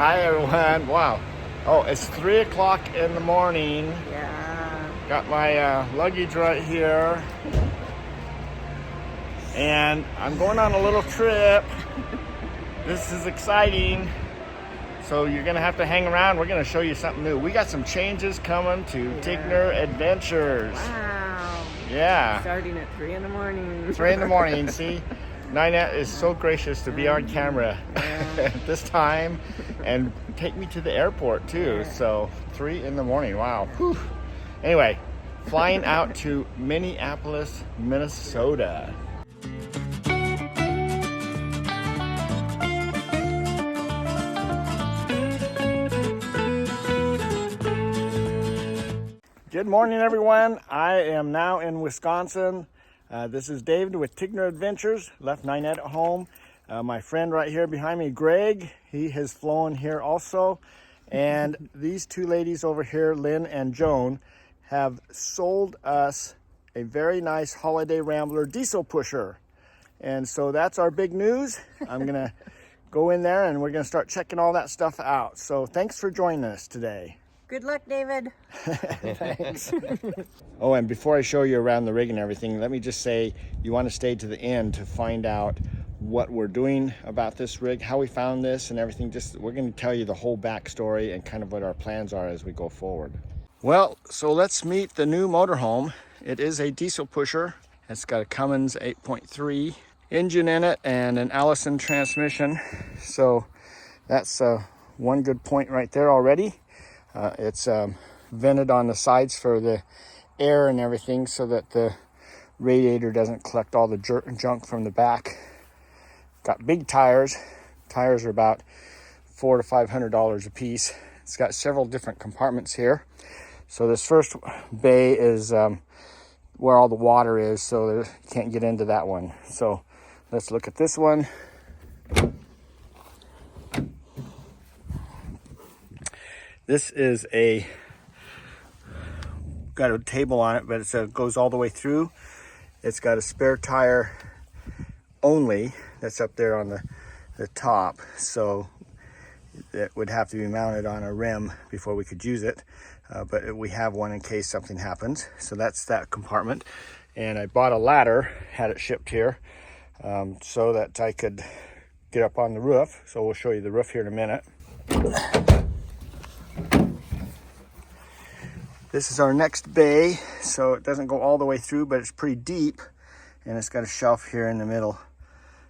Hi everyone. Wow. Oh, it's 3 o'clock in the morning. Yeah. Got my luggage right here. And I'm going on a little trip. This is exciting. So you're gonna have to hang around. We're gonna show you something new. We got some changes coming to Tigner Adventures. Wow. Yeah. Starting at 3 in the morning. 3 in the morning, see? Ninette is so gracious to be on camera at this time and take me to the airport too. So 3 in the morning, wow. Whew. Anyway, flying out to Minneapolis, Minnesota. Good morning, everyone. I am now in Wisconsin. This is David with Tigner Adventures. Left Ninette at home. My friend right here behind me, Greg, he has flown here also. And these two ladies over here, Lynn and Joan, have sold us a very nice Holiday Rambler diesel pusher. And so that's our big news. I'm gonna go in there and we're gonna start checking all that stuff out. So thanks for joining us today. Good luck, David. Thanks. Oh, and before I show you around the rig and everything, let me just say you want to stay to the end to find out what we're doing about this rig, how we found this and everything. We're going to tell you the whole backstory and kind of what our plans are as we go forward. Well, so let's meet the new motorhome. It is a diesel pusher. It's got a Cummins 8.3 engine in it and an Allison transmission. So that's one good point right there already. It's vented on the sides for the air and everything so that the radiator doesn't collect all the junk from the back. Got big tires. Tires are about $400 to $500 a piece. It's got several different compartments here. So this first bay is where all the water is, so you can't get into that one. So let's look at this one. This is got a table on it, but it goes all the way through. It's got a spare tire only that's up there on the top. So it would have to be mounted on a rim before we could use it. But we have one in case something happens. So that's that compartment. And I bought a ladder, had it shipped here, so that I could get up on the roof. So we'll show you the roof here in a minute. This is our next bay, so it doesn't go all the way through, but it's pretty deep, and it's got a shelf here in the middle,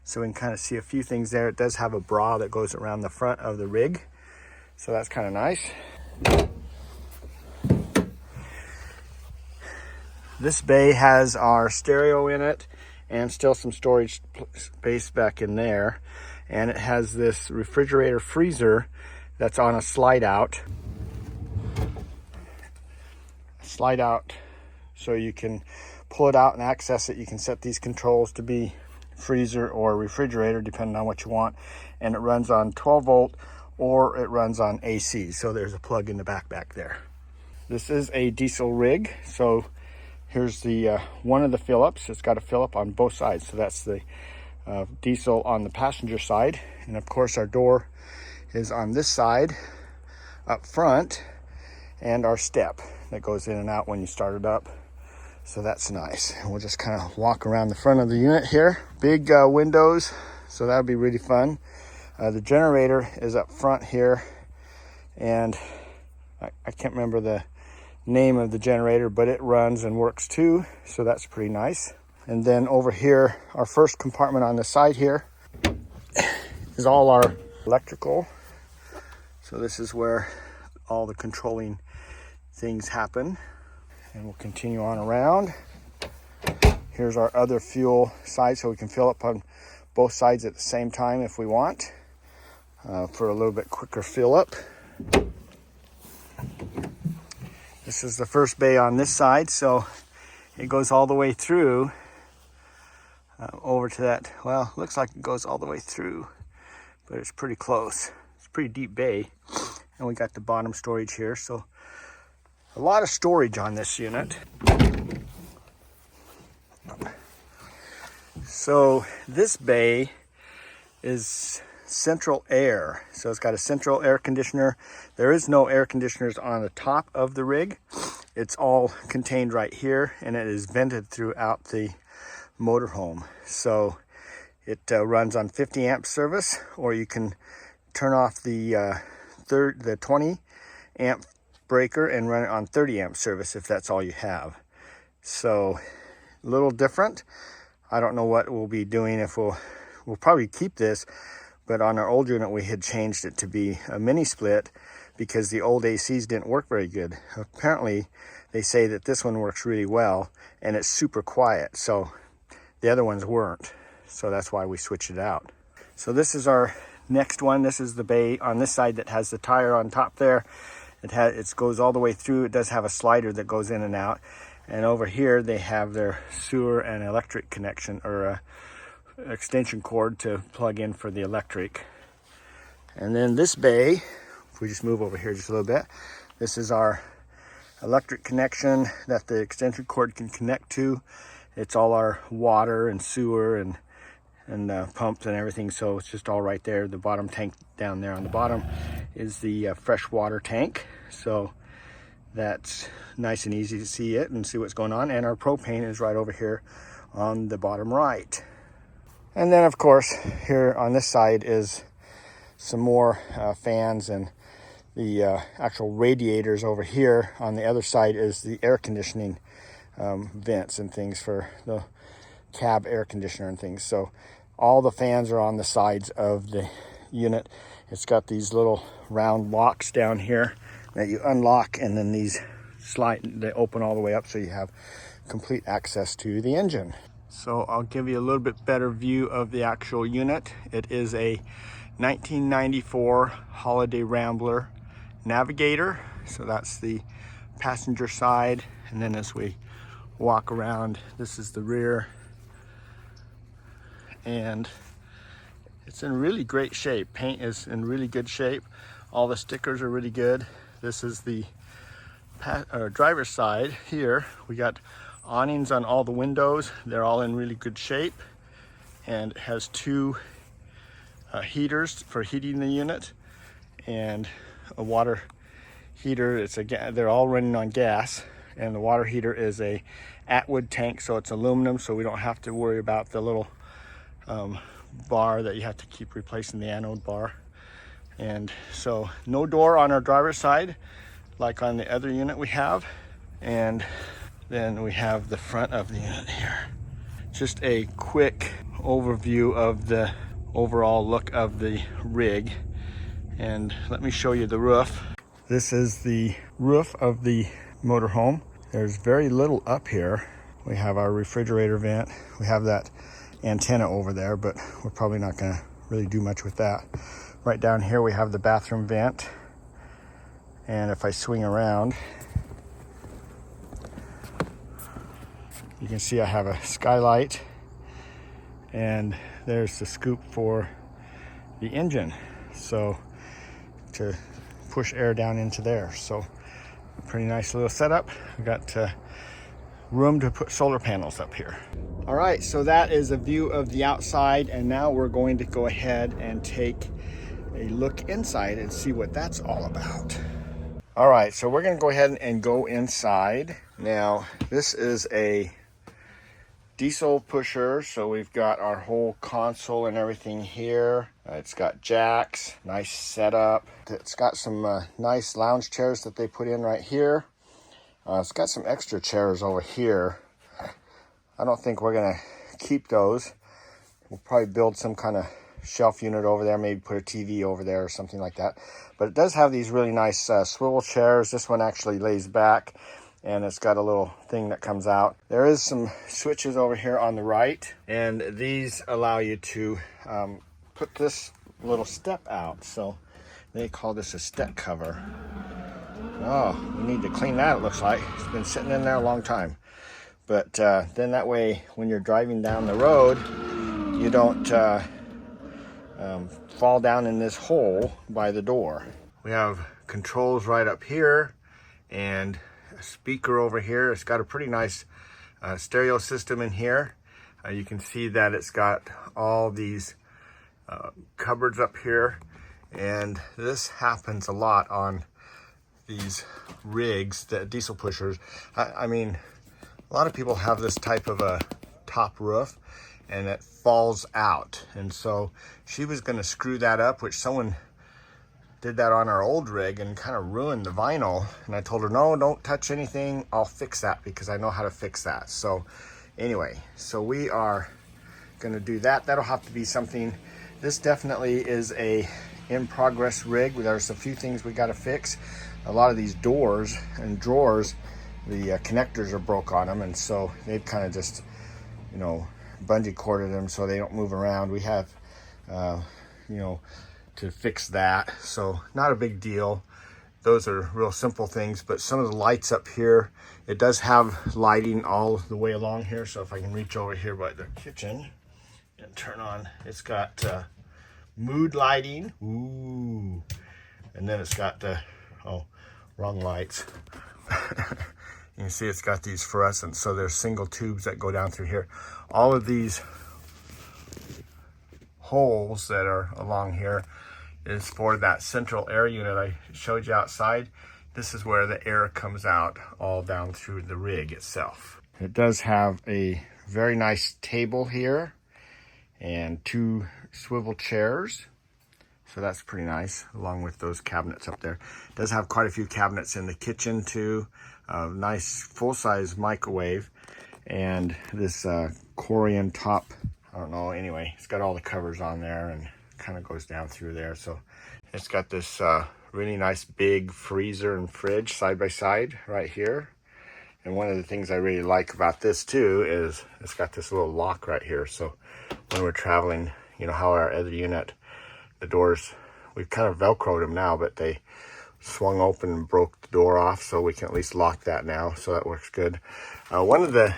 so we can kind of see a few things there. It does have a bra that goes around the front of the rig, so that's kind of nice. This bay has our stereo in it, and still some storage space back in there, and it has this refrigerator freezer that's on a slide out so you can pull it out and access it. You can set these controls to be freezer or refrigerator depending on what you want, and it runs on 12 volt or it runs on AC, so there's a plug in the back there. This is a diesel rig, so here's the one of the fill-ups. It's got a fill-up on both sides, so that's the diesel on the passenger side, and of course our door is on this side up front, and our step that goes in and out when you start it up. So that's nice. And we'll just kind of walk around the front of the unit here. Big windows, so that'll be really fun. The generator is up front here, and I can't remember the name of the generator, but it runs and works too, so that's pretty nice. And then over here, our first compartment on the side here is all our electrical. So this is where all the controlling things happen, and we'll continue on around. Here's our other fuel side, so we can fill up on both sides at the same time if we want, for a little bit quicker fill up. This is the first bay on this side, so it goes all the way through over to that. Well, looks like it goes all the way through, but it's pretty close. It's a pretty deep bay, and we got the bottom storage here, so a lot of storage on this unit. So this bay is central air. So it's got a central air conditioner. There is no air conditioners on the top of the rig. It's all contained right here, and it is vented throughout the motorhome. So it runs on 50 amp service, or you can turn off the 20 amp breaker and run it on 30 amp service if that's all you have. So a little different. I don't know what we'll be doing. If we'll probably keep this, but on our old unit we had changed it to be a mini split because the old ACs didn't work very good. Apparently they say that this one works really well and it's super quiet, so the other ones weren't. So that's why we switched it out. So this is our next one. This is the bay on this side that has the tire on top there. It goes all the way through. It does have a slider that goes in and out. And over here they have their sewer and electric connection, or extension cord to plug in for the electric. And then this bay, if we just move over here just a little bit, this is our electric connection that the extension cord can connect to. It's all our water and sewer and pumps and everything, so it's just all right there. The bottom tank down there on the bottom is the fresh water tank, so that's nice and easy to see it and see what's going on. And our propane is right over here on the bottom right. And then of course here on this side is some more fans, and the actual radiators over here. On the other side is the air conditioning vents and things for the cab air conditioner and things. So all the fans are on the sides of the unit. It's got these little round locks down here that you unlock, and then these they open all the way up, so you have complete access to the engine. So I'll give you a little bit better view of the actual unit. It is a 1994 Holiday Rambler Navigator. So that's the passenger side, and then as we walk around, this is the rear, and it's in really great shape. Paint is in really good shape. All the stickers are really good. This is the driver's side. Here we got awnings on all the windows. They're all in really good shape, and it has two heaters for heating the unit and a water heater. They're all running on gas, and the water heater is a Atwood tank, so it's aluminum, so we don't have to worry about the little bar that you have to keep replacing, the anode bar. And so no door on our driver's side like on the other unit we have. And then we have the front of the unit here. Just a quick overview of the overall look of the rig, and let me show you the roof. This is the roof of the motorhome. There's very little up here. We have our refrigerator vent. We have that antenna over there, but we're probably not going to really do much with that. Right down here we have the bathroom vent, and if I swing around, you can see I have a skylight, and there's the scoop for the engine, so to push air down into there. So pretty nice little setup. We've got room to put solar panels up here. All right, so that is a view of the outside, and now we're going to go ahead and take a look inside and see what that's all about. All right, so we're going to go ahead and go inside. Now, this is a diesel pusher, so we've got our whole console and everything here. It's got jacks, nice setup. It's got some nice lounge chairs that they put in right here. It's got some extra chairs over here. I don't think we're gonna keep those. We'll probably build some kind of shelf unit over there, maybe put a TV over there or something like that. But it does have these really nice swivel chairs. This one actually lays back, and it's got a little thing that comes out. There is some switches over here on the right, and these allow you to put this little step out. So they call this a step cover. Oh, we need to clean that, it looks like. It's been sitting in there a long time. But then that way, when you're driving down the road, you don't fall down in this hole by the door. We have controls right up here, and a speaker over here. It's got a pretty nice stereo system in here. You can see that it's got all these cupboards up here. And this happens a lot on these rigs, the diesel pushers. I mean, a lot of people have this type of a top roof and it falls out. And so she was gonna screw that up, which someone did that on our old rig and kind of ruined the vinyl. And I told her, no, don't touch anything. I'll fix that because I know how to fix that. So anyway, so we are gonna do that. That'll have to be something. This definitely is a in progress rig. There's a few things we got to fix. A lot of these doors and drawers, the connectors are broke on them, and so they've kind of just, you know, bungee corded them so they don't move around. We have, you know, to fix that. So not a big deal. Those are real simple things, but some of the lights up here, it does have lighting all the way along here. So if I can reach over here by the kitchen and turn on, it's got mood lighting. Ooh. And then it's got the, oh, wrong lights. You can see it's got these fluorescents. So there's single tubes that go down through here. All of these holes that are along here is for that central air unit I showed you outside. This is where the air comes out all down through the rig itself. It does have a very nice table here and 2 swivel chairs. So that's pretty nice, along with those cabinets up there. It does have quite a few cabinets in the kitchen too. A nice full-size microwave. And this Corian top, I don't know, anyway, it's got all the covers on there and kind of goes down through there. So it's got this really nice big freezer and fridge side by side right here. And one of the things I really like about this too is it's got this little lock right here. So when we're traveling, you know how our other unit, the doors, we've kind of Velcroed them now, but they swung open and broke the door off, so we can at least lock that now, so that works good. One of the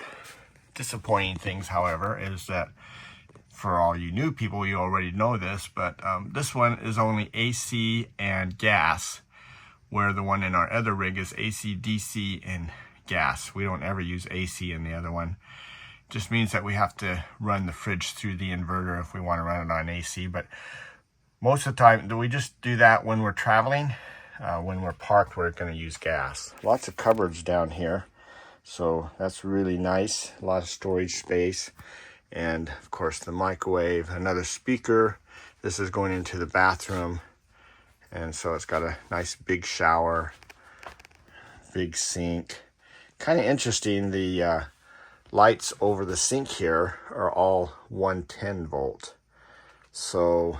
disappointing things, however, is that for all you new people, you already know this, but this one is only AC and gas, where the one in our other rig is AC, DC, and gas. We don't ever use AC in the other one. Just means that we have to run the fridge through the inverter if we want to run it on AC, but most of the time, we just do that when we're traveling. When we're parked, we're going to use gas. Lots of cupboards down here, so that's really nice. A lot of storage space, and of course the microwave, another speaker. This is going into the bathroom, and so it's got a nice big shower, big sink. Kind of interesting, the lights over the sink here are all 110 volt. So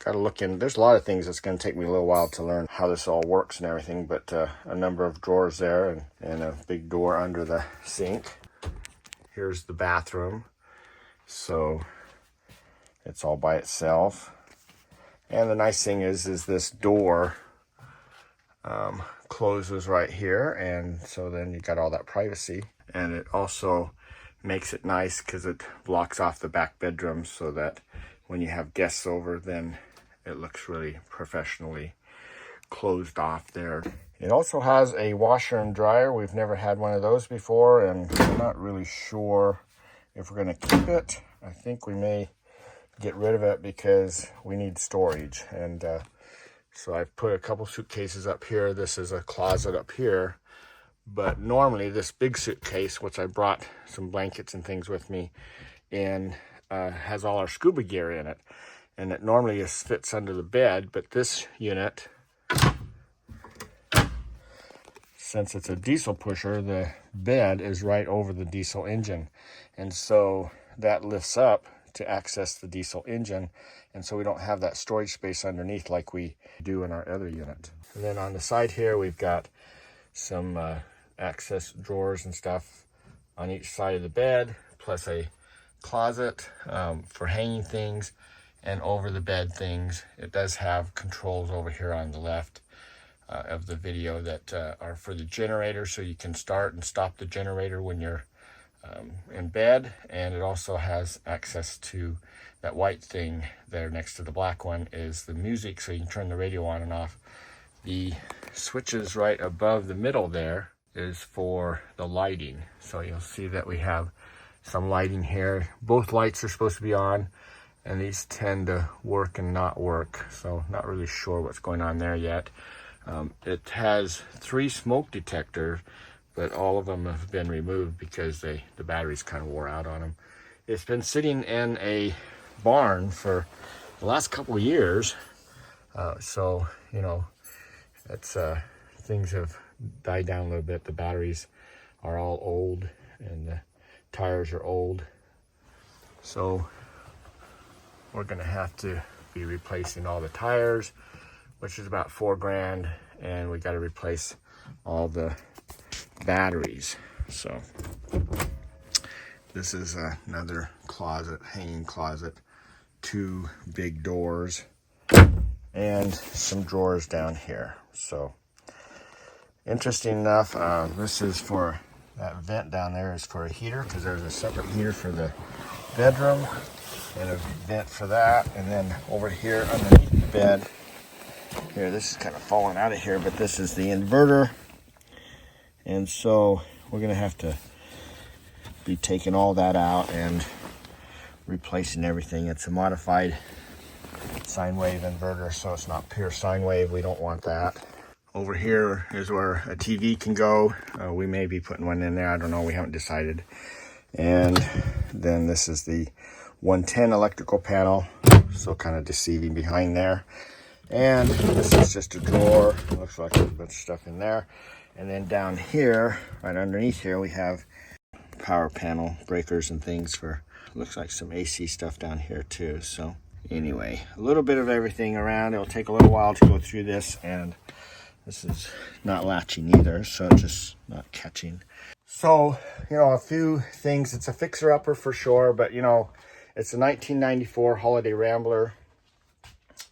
got to look in. There's a lot of things that's going to take me a little while to learn how this all works and everything, but a number of drawers there and a big door under the sink. Here's the bathroom. So it's all by itself. And the nice thing is this door closes right here, and so then you got all that privacy. And it also makes it nice because it blocks off the back bedroom so that when you have guests over, then it looks really professionally closed off there. It also has a washer and dryer. We've never had one of those before, and I'm not really sure if we're going to keep it. I think we may get rid of it because we need storage. And so I've put a couple suitcases up here. This is a closet up here. But normally this big suitcase, which I brought some blankets and things with me in, has all our scuba gear in it. And it normally fits under the bed, but this unit, since it's a diesel pusher, the bed is right over the diesel engine. And so that lifts up to access the diesel engine. And so we don't have that storage space underneath like we do in our other unit. And then on the side here, we've got some access drawers and stuff on each side of the bed, plus a closet for hanging things, and over the bed things. It does have controls over here on the left of the video that are for the generator, so you can start and stop the generator when you're in bed. And it also has access to that white thing there next to the black one is the music, so you can turn the radio on and off. The switches right above the middle there is for the lighting. So you'll see that we have some lighting here. Both lights are supposed to be on. and these tend to work and not work, so not really sure what's going on there yet. It has 3 smoke detectors, but all of them have been removed because the batteries kind of wore out on them. It's been sitting in a barn for the last couple of years, so you know, it's things have died down a little bit. The batteries are all old and the tires are old, so we're gonna have to be replacing all the tires, which is about $4 grand, and we got to replace all the batteries. So this is another closet, hanging closet, 2 big doors, and some drawers down here. So interesting enough, this is for that vent down there is for a heater, because there's a separate heater for the bedroom and a vent for that. And then over here underneath the bed here, this is kind of falling out of here, but this is the inverter. And so we're gonna have to be taking all that out and replacing everything. It's a modified sine wave inverter, so it's not pure sine wave. We don't want that. Over here is where a TV can go. We may be putting one in there, I don't know, we haven't decided. And then this is the 110 electrical panel, so kind of deceiving behind there. And this is just a drawer, looks like there's a bunch of stuff in there. And then down here, right underneath here, we have power panel breakers and things for, looks like some AC stuff down here too. So anyway, a little bit of everything around. It'll take a little while to go through this, and this is not latching either, so just not catching. So, you know, a few things. It's a fixer-upper for sure, but you know, it's a 1994 Holiday Rambler,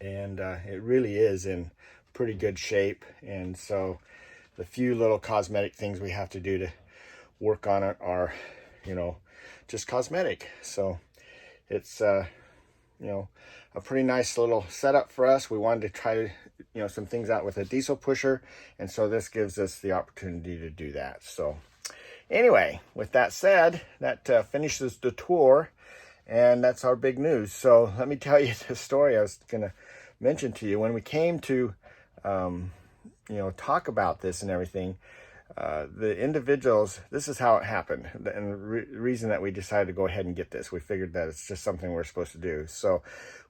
and it really is in pretty good shape. And so the few little cosmetic things we have to do to work on it are, you know, just cosmetic. So it's you know, a pretty nice little setup for us. We wanted to try, you know, some things out with a diesel pusher, and so this gives us the opportunity to do that. So anyway, with that said, that finishes the tour, and that's our big news. So let me tell you the story I was going to mention to you. When we came to, you know, talk about this and everything, the individuals, this is how it happened. And the reason that we decided to go ahead and get this, we figured that it's just something we're supposed to do. So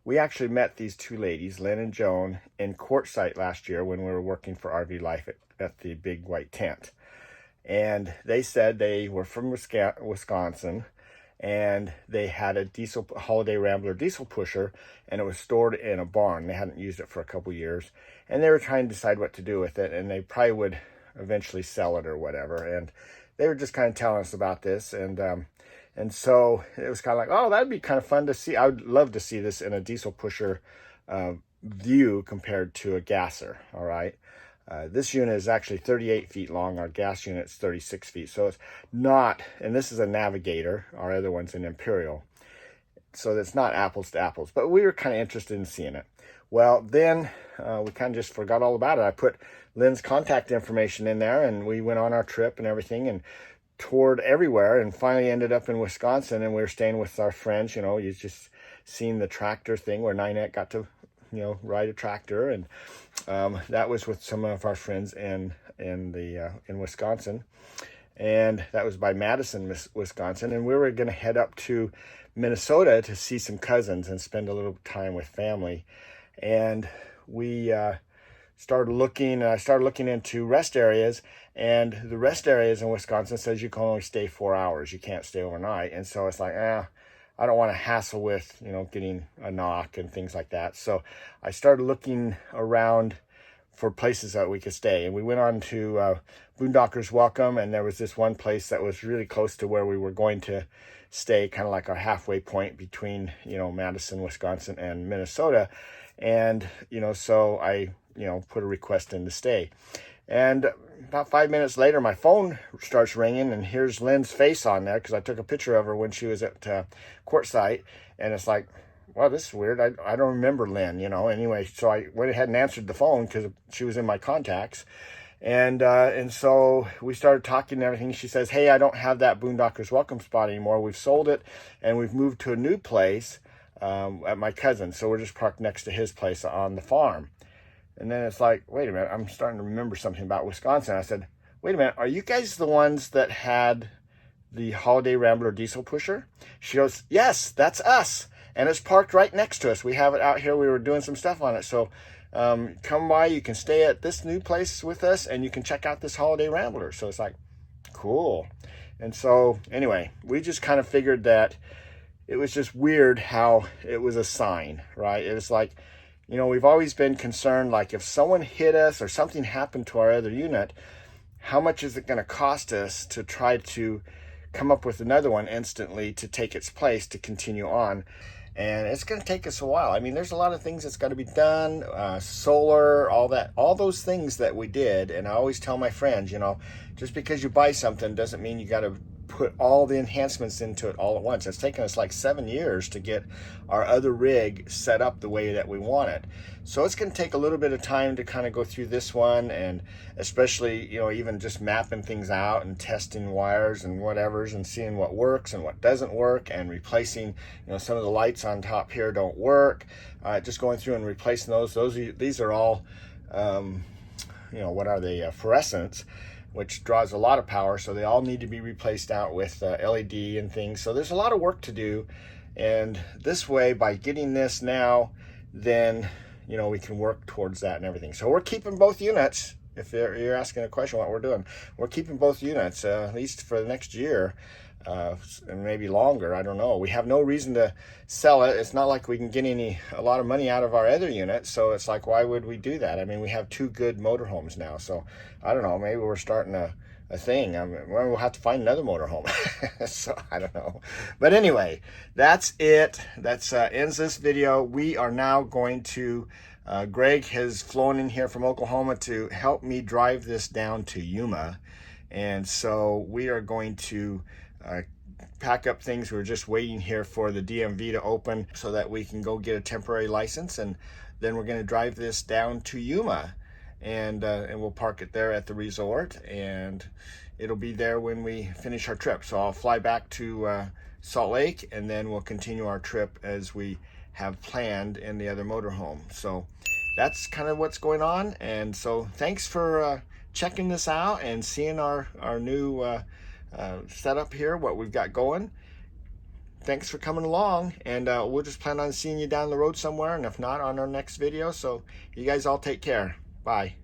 we actually met these 2 ladies, Lynn and Joan, in Quartzsite last year when we were working for RV Life at the Big White Tent. And they said they were from Wisconsin, and they had a diesel Holiday Rambler diesel pusher, and it was stored in a barn. They hadn't used it for a couple years, and they were trying to decide what to do with it, and they probably would eventually sell it or whatever. And they were just kind of telling us about this, and so it was kind of like, oh, that'd be kind of fun to see. I would love to see this in a diesel pusher view compared to a gasser. All right. This unit is actually 38 feet long. Our gas unit's 36 feet. So it's not, and this is a Navigator. Our other one's an Imperial. So it's not apples to apples, but we were kind of interested in seeing it. Well, then we kind of just forgot all about it. I put Lynn's contact information in there, and we went on our trip and everything and toured everywhere, and finally ended up in Wisconsin, and we were staying with our friends. You know, you just seen the tractor thing where Ninette got to, you know, ride a tractor, and that was with some of our friends in Wisconsin, and that was by Madison, Wisconsin. And we were going to head up to Minnesota to see some cousins and spend a little time with family. And we started looking into rest areas, and the rest areas in Wisconsin says you can only stay 4 hours. You can't stay overnight. And so it's like, I don't want to hassle with, you know, getting a knock and things like that. So I started looking around for places that we could stay. And we went on to Boondockers Welcome, and there was this one place that was really close to where we were going to stay, kind of like our halfway point between, you know, Madison, Wisconsin and Minnesota. And, you know, so I, you know, put a request in to stay. And about 5 minutes later, my phone starts ringing, and here's Lynn's face on there, because I took a picture of her when she was at Quartzsite. And it's like, wow, this is weird. I don't remember Lynn, you know. Anyway, so I went ahead and answered the phone because she was in my contacts. And so we started talking and everything. She says, hey, I don't have that Boondockers Welcome spot anymore. We've sold it, and we've moved to a new place at my cousin. So we're just parked next to his place on the farm. And then it's like, wait a minute, I'm starting to remember something about Wisconsin. I said, wait a minute, are you guys the ones that had the Holiday Rambler diesel pusher? She goes, yes, that's us. And it's parked right next to us. We have it out here. We were doing some stuff on it. So come by, you can stay at this new place with us, and you can check out this Holiday Rambler. So it's like, cool. And so anyway, we just kind of figured that it was just weird how it was a sign, right? It was like, you know, we've always been concerned, like if someone hit us or something happened to our other unit, how much is it going to cost us to try to come up with another one instantly to take its place to continue on? And it's going to take us a while. I mean, there's a lot of things that's got to be done, solar, all that, all those things that we did. And I always tell my friends, you know, just because you buy something doesn't mean you got to put all the enhancements into it all at once. It's taken us like 7 years to get our other rig set up the way that we want it. So it's going to take a little bit of time to kind of go through this one, and especially, you know, even just mapping things out and testing wires and whatevers and seeing what works and what doesn't work, and replacing, you know, some of the lights on top here don't work. Just going through and replacing those. These are all, you know, what are they? Fluorescents, which draws a lot of power, so they all need to be replaced out with LED and things. So there's a lot of work to do, and this way, by getting this now, then, you know, we can work towards that and everything. So we're keeping both units. If you're asking a question what we're doing, we're keeping both units, at least for the next year, and maybe longer, I don't know. We have no reason to sell it. It's not like we can get a lot of money out of our other unit, so it's like, why would we do that? I mean, we have 2 good motorhomes now, so I don't know, maybe we're starting a thing. I mean, we'll have to find another motorhome. So I don't know, but anyway, that's it. That's ends this video. We are now going to Greg has flown in here from Oklahoma to help me drive this down to Yuma, and so we are going to pack up things. We're just waiting here for the DMV to open so that we can go get a temporary license, and then we're going to drive this down to Yuma, and we'll park it there at the resort, and it'll be there when we finish our trip. So I'll fly back to Salt Lake, and then we'll continue our trip as we have planned in the other motorhome. So that's kind of what's going on. And so thanks for checking this out and seeing our new setup here, what we've got going. Thanks for coming along, and we'll just plan on seeing you down the road somewhere, and if not, on our next video. So you guys all take care. Bye.